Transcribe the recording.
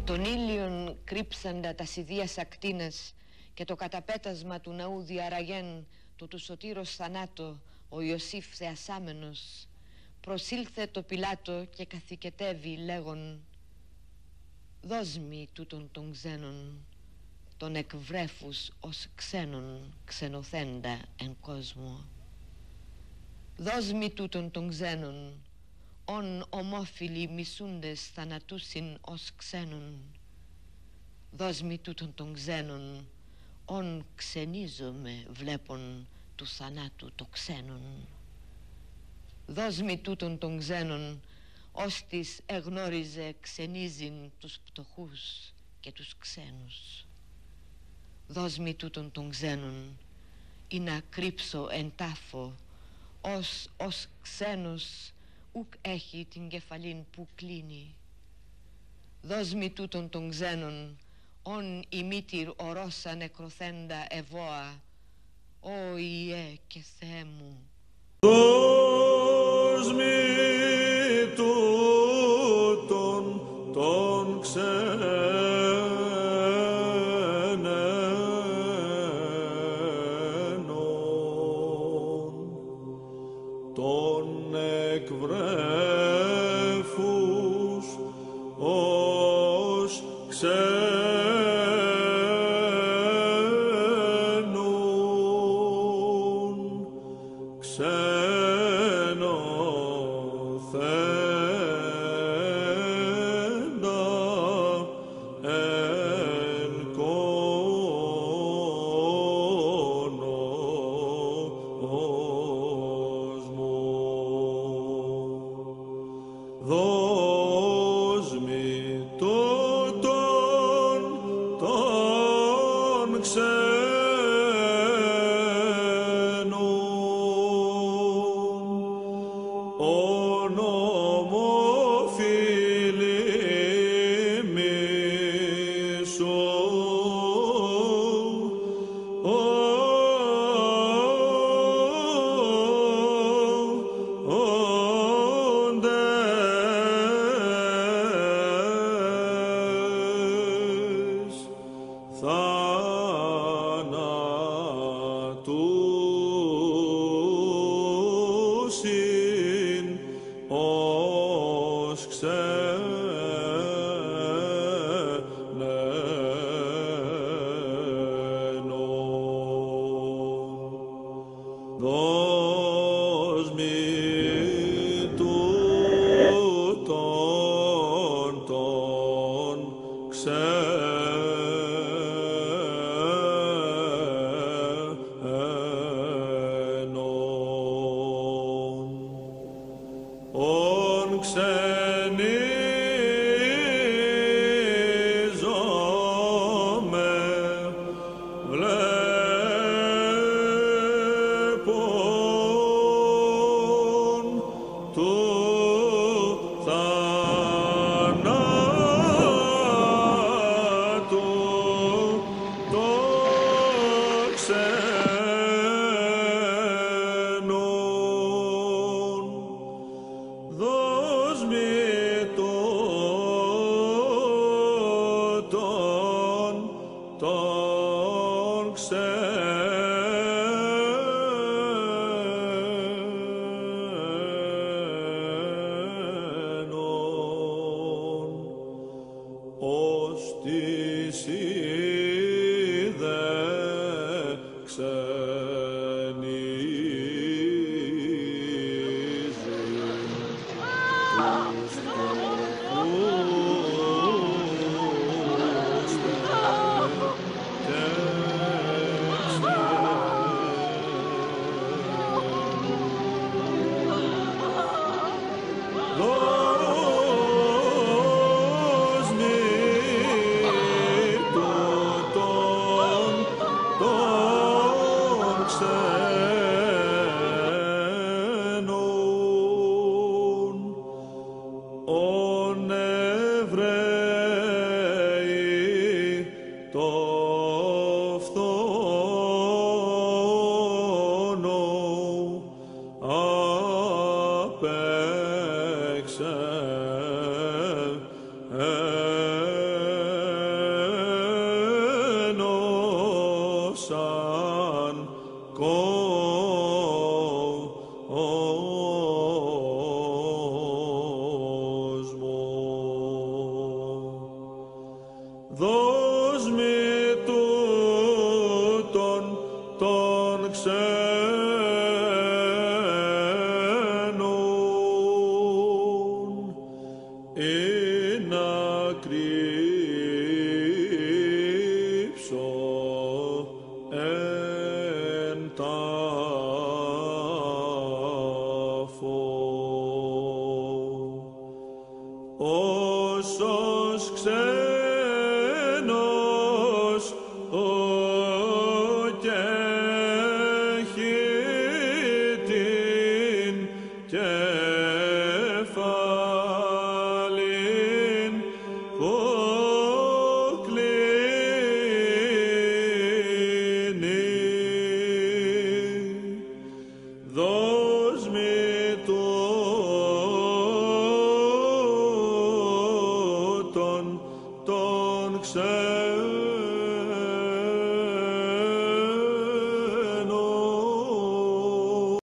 Τον ήλιον κρύψαντα τα σιδείας ακτίνες και το καταπέτασμα του ναού διαραγέν το του σωτήρος θανάτο ο Ιωσήφ θεασάμενος προσήλθε το Πιλάτο και καθηκετεύει λέγον «Δώσ' μη τούτον των ξένων, τον εκβρέφους ως ξένων ξενοθέντα εν κόσμο. Δώσ' μη τούτον των ξένων, ον ομόφιλοι μισούντες θανατούσιν ως ξένων. Δώσ' μη τούτον των ξένων, ον ξενίζομαι βλέπον του θανάτου το ξένον. Δώσ' μη τούτον των ξένων, ώστις εγνώριζε ξενίζειν τους πτωχούς και τους ξένους. Δώσ' μη τούτον των ξένων, ή να κρύψω εν τάφο, ως ξένος ουκ έχει την κεφαλήν που κλείνει. Δώσ' μη τούτον των ξένων, ον η μήτηρ ορώσα νεκροθέντα ευώα, «Ω Ιε και Θεέ μου». Δώσ' μη τούτον των ξένων, τον εκβρέφους ως ξένους. Δώσ' μη τούτον των ξένων, ον ομόφιλοι θανατούσιν ως ξένων. Δώσ' μη τούτον των ον ξενίζομαι βλέπον του θανάτου το ξένον. Δώσ' μη τούτον των ξένων, ώστις είδε Δώσ' μη τούτον των δώσ' μοι τούτον τον ξένον, ή να κρύψω εν τάφο. Όσος ξέρει